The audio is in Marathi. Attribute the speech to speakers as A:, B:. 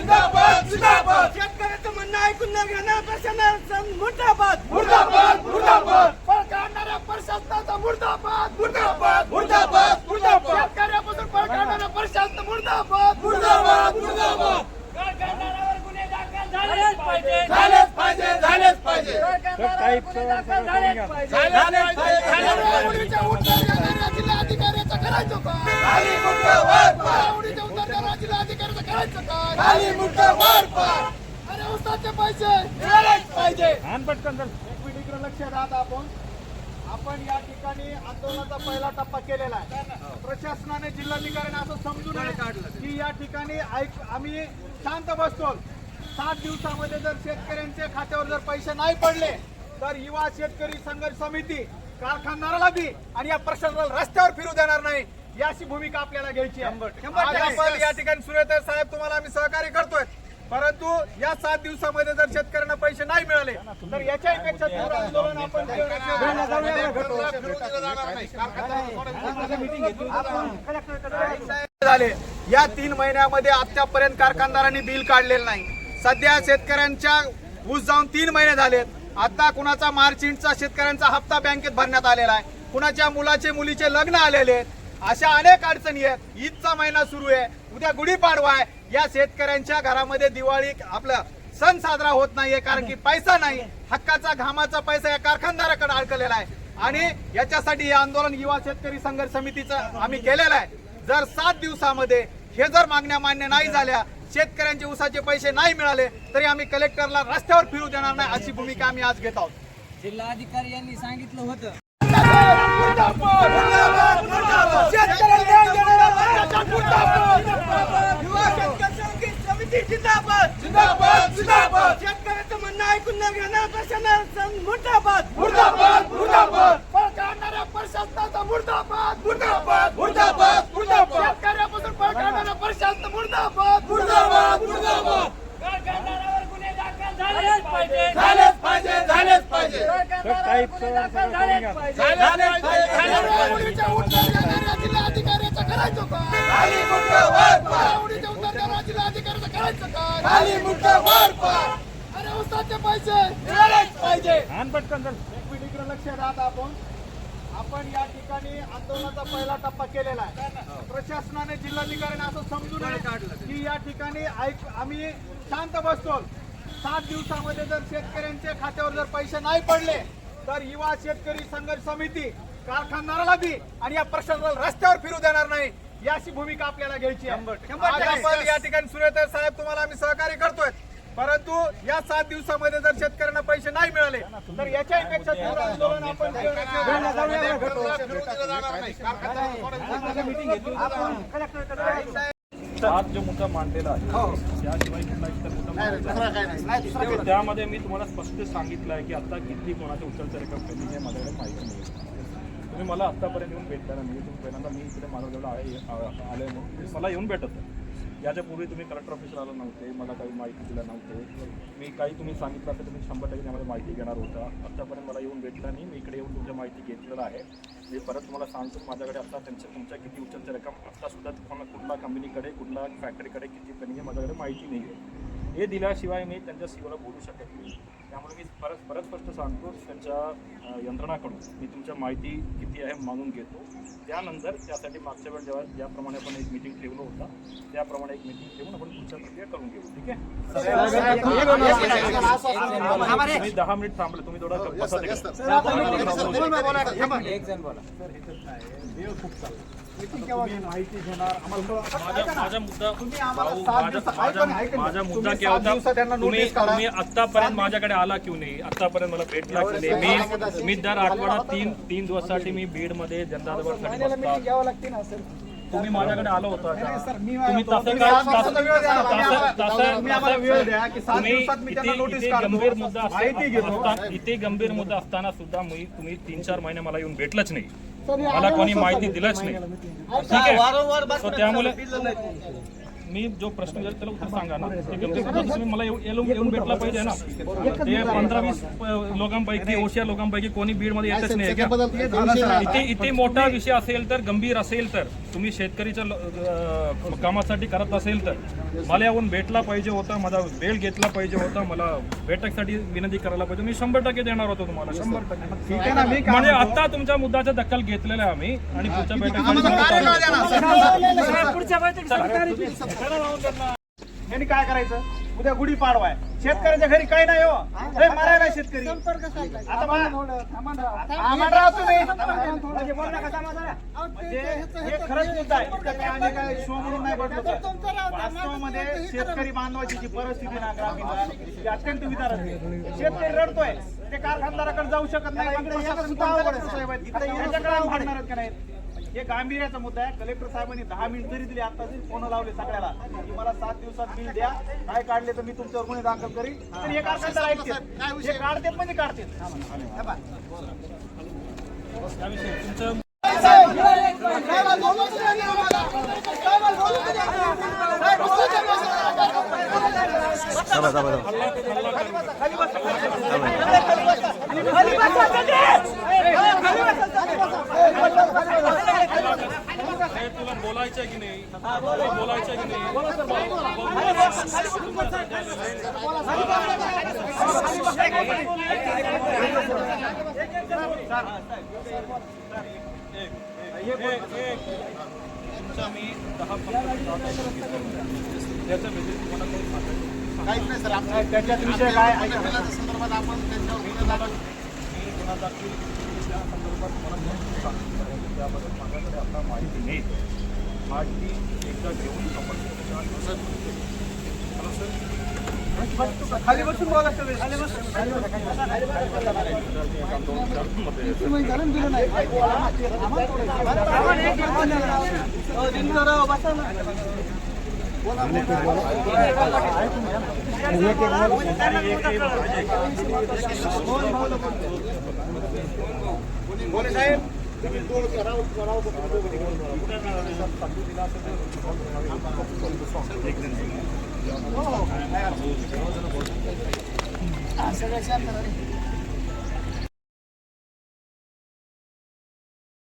A: जिंदाबाद जिंदाबाद
B: शेतकऱ्याचं म्हणणं ऐकून न घेणार प्रशासन मुर्दाबाद
A: मुर्दाबाद मुर्दाबाद
B: पळ काढणाऱ्या प्रशासनाचा मुर्दाबाद
A: मुर्दाबाद मुर्दाबाद मुर्दाबाद
B: शेतकऱ्यापासून पळ काढणाऱ्या प्रशासन मुर्दाबाद
A: मुर्दाबाद मुर्दाबाद
B: पळ काढणाऱ्यावर गुन्हे दाखल झालेच पाहिजे
A: झालेच पाहिजे झालेच पाहिजे
B: पळ काढणाऱ्यावर गुन्हे दाखल झालेच पाहिजे
A: झालेच पाहिजे
B: उडीच्या उत्तर देणाऱ्या जिल्हाधिकाऱ्याचं करायचं काय
A: खाली मुंडकं वर पार
B: उडीच्या उत्तर देणाऱ्या जिल्हाधिकाऱ्याचं करायचं काय
A: खाली मुंडकं वर पार
B: अरे उसाचे पैसे
A: मिळालेच पाहिजे
C: एक मिनिट इकडे लक्ष द्या. आपण या ठिकाणी आंदोलनाचा पहिला टप्पा केलेला आहे. प्रशासनाने जिल्हाधिकाऱ्यांना असं समजून काढलं की या ठिकाणी आम्ही शांत बसतो. 7 दिवसामध्ये जर शेतकऱ्यांच्या खात्यावर जर पैसे नाही पडले तर युवा शेतकरी संघर्ष समिती कारखानदाराला बी आणि या प्रशासनाला रस्त्यावर फिरू देणार नाही. याची भूमिका आपल्याला घ्यायची आहे. आज आपण या ठिकाणी सुरेश साहेब तुम्हाला आम्ही सहकार्य करतोय, परंतु या 7 दिवसामध्ये जर शेतकऱ्यांना पैसे नाही मिळाले तर याच्यापेक्षा तीव्र आंदोलन आपण झाले. या 3 महिन्यामध्ये आतापर्यंत कारखानदारांनी बिल काढलेलं नाही. सध्या शेतकऱ्यांच्या ऊस जाऊन 3 महिने झालेत. आता कुणाचा मार्च एंडचा शेतकऱ्यांचा हप्ता बँकेत भरण्यात आलेला आहे, कुणाच्या मुलाचे मुलीचे लग्न आलेले आहेत. अशा अनेक अडचणी आहेत. ईदचा महिना सुरू आहे, उद्या गुढीपाडवा आहे. या शेतकऱ्यांच्या घरामध्ये दिवाळी आपला सण साजरा होत नाहीये, कारण की पैसा नाही. हक्काचा घामाचा पैसा या कारखानदाराकडे अडकलेला आहे आणि याच्यासाठी हे आंदोलन युवा शेतकरी संघर्ष समितीचं आम्ही केलेलं आहे. जर 7 दिवसामध्ये हे जर मागण्या मान्य नाही झाल्या, शेतकऱ्यांचे ऊसाचे पैसे नाही मिळाले तरी आम्ही कलेक्टरला रस्त्यावर फिरू देणार नाही, अशी भूमिका आम्ही आज घेत आहोत.
D: जिल्हाधिकारी यांनी सांगितलं होतं
B: जिंदाबाद
A: जिंदाबाद जिंदाबाद
B: शेतकऱ्याचं म्हणणं ऐकून न घेणार प्रशासन मुर्दाबाद
A: मुर्दाबाद मुर्दाबाद
B: पळ काढणाऱ्या प्रशासनाचा मुर्दाबाद
A: मुर्दाबाद मुर्दाबाद मुर्दाबाद
B: शेतकऱ्यापासून पळ काढणाऱ्या प्रशासन मुर्दाबाद
A: मुर्दाबाद मुर्दाबाद
B: पळ काढणाऱ्यावर गुन्हे दाखल झालेच पाहिजे
A: झालेच पाहिजे झालेच पाहिजे
B: पळ काढणाऱ्यावर गुन्हे दाखल झालेच पाहिजे
A: झालेच पाहिजे
B: उडीच्या उत्तर देणाऱ्या जिल्हाधिकाऱ्याचं करायचं काय
A: खाली मुंडकं वर पार
B: उडीच्या उत्तर देणाऱ्या जिल्हाधिकाऱ्याचं करायचं काय
A: खाली मुंडकं वर पार
B: अरे उसाचे पैसे
A: मिळालेच पाहिजे.
C: एक मिनिट इकडे लक्ष द्या. आपण या ठिकाणी आंदोलनाचा पहिला टप्पा केलेला आहे. प्रशासनाने जिल्हाधिकाऱ्यांना असं समजून काढलं की या ठिकाणी आम्ही शांत बसतो. 7 दिवसामध्ये जर शेतकऱ्यांच्या खात्यावर जर पैसे नाही पडले तर युवा शेतकरी संघर्ष समिती कारखानदाराला बी आणि या प्रशासनाला रस्त्यावर फिरू देणार नाही, याची भूमिका आपल्याला घ्यायची आहे. आज आपण या ठिकाणी सुरेश साहेब तुम्हाला आम्ही सहकार्य करतोय, परंतु या 7 दिवसामध्ये जर शेतकऱ्यांना पैसे नाही मिळाले तर याच्यापेक्षा तीव्र आंदोलन आपण
E: आज जो मुद्दा मांडलेला आहे त्याशिवाय कुठला इतर मुद्दा मांडलेला आहे. त्यामध्ये मी तुम्हाला स्पष्ट सांगितलं आहे की आता किती कोणाच्या उचलच्या रक्कम कमी आहे माझ्याकडे माहिती नाही. तुम्ही मला आत्तापर्यंत येऊन भेटला नाही. तुम्ही पहिल्यांदा मी इकडे माझ्याजवळ आले नाही, मला येऊन भेटत नाही. याच्यापूर्वी तुम्ही कलेक्टर ऑफिसला आला नव्हते, मला काही माहिती दिलं नव्हते. मी काही तुम्ही सांगितलं तर तुम्ही 100% त्यामध्ये माहिती घेणार होता. आत्तापर्यंत मला येऊन भेटला नाही. मी इकडे येऊन तुमच्या माहिती घेतलेलं आहे. मी परत तुम्हाला सांगतो माझ्याकडे आता तुमच्या किती उचलच्या रक्कम आत्तासुद्धा कुठल्या कंपनीकडे कुठल्या फॅक्टरीकडे किती पेनी आहे माझ्याकडे माहिती नाही आहे. हे दिल्याशिवाय मी त्यांच्या सीओला बोलू शकत नाही. त्यामुळे मी परत स्पष्ट सांगतो त्यांच्या यंत्रणाकडून मी तुमच्या माहिती किती आहे मागून घेतो. त्यानंतर त्यासाठी मागच्या वेळ जेव्हा ज्याप्रमाणे आपण एक मीटिंग ठेवलं होता त्याप्रमाणे एक मीटिंग ठेवून आपण पुढच्या प्रक्रिया करून घेऊ. ठीक आहे. तुम्ही 10 मिनिट थांबले, तुम्ही थोडा बसा तिकडे.
C: माहिती घेणार
E: माझा मुद्दा काय होता, तुम्ही आतापर्यंत माझ्याकडे आला क्यों नाही, आतापर्यंत मला भेटला क्यों नाही. मी दर आठवडा 3 दिवसासाठी मी बीड मध्ये जनता दरबारसाठी बसतो. तुम्ही माझ्याकडे आलो होता का? तुम्ही तसं काय इथे गंभीर मुद्दा असताना सुद्धा तुम्ही 3-4 महिने मला येऊन भेटलंच नाही, मला कोणी माहिती दिलंच नाही. ठीक आहे. त्यामुळे मी जो प्रश्न विचारला त्याला उत्तर सांगा ना. ते गंभीर मुद्दा तुम्ही मला येऊन भेटला पाहिजे ना. ते 15-20 लोकांपैकी ओशिया लोकांपैकी कोणी बीडमध्ये येतच नाही का? इथे मोठा विषय असेल तर, गंभीर असेल तर, तुम्ही शेतकरीच्या कामासाठी करत असेल तर मला येऊन भेटला पाहिजे होता, माझा वेळ घेतला पाहिजे होता, मला बैठकसाठी विनंती करायला पाहिजे. मी 100% देणार होतो तुम्हाला, 100%. म्हणजे आता तुमच्या मुद्द्याचा दखल घेतलेला आहे आम्ही आणि पुढच्या
C: यांनी काय करायचं? उद्या गुढी पाडवाय, शेतकऱ्यांच्या घरी काय नाही हो, मारायला शेतकरी. आता आम्हाला तुम्ही म्हणजे बोल नका समाजाला. म्हणजे हे खरंच मुद्दा आहे. आम्ही काय शो म्हणून नाही बदलतो. वास्तवामध्ये शेतकरी बांधवाची जी परिस्थिती ना ग्रामीण ती अत्यंत विदार असते. शेतकरी रडतोय, ते कारखानदाराकडे जाऊ शकत नाही. यांच्याकडे भांडणार आहेत का नाही? हे गांभीर्याचा मुद्दा आहे. कलेक्टर साहेबांनी 10 मिनिट जरी दिली, आता जरी फोन लावले सगळ्याला की मला 7 दिवसात बिल द्या, काय काढले तर मी तुमच्यावर गुन्हे दाखल करीन, तर हे कारखानदार ऐकतात, हे काढतात म्हणजे काढतात.
E: तुला बोलायचं की नाही? बोलायचं की नाही? तुमचा मी 10-15 त्याच्या व्यतिरिक्त तुम्हाला काही सांगायचं
C: काहीच नाही सर. त्याच्यात विषय काय संदर्भात आपण त्यांच्यावर
E: मी गुन्हा दाखल त्या संदर्भात मला सांगितलं त्याबद्दल माझ्याकडे आता माहिती नाही. माहिती एकदा घेऊन
C: खाली बसून बोला सगळे. बोले साहेब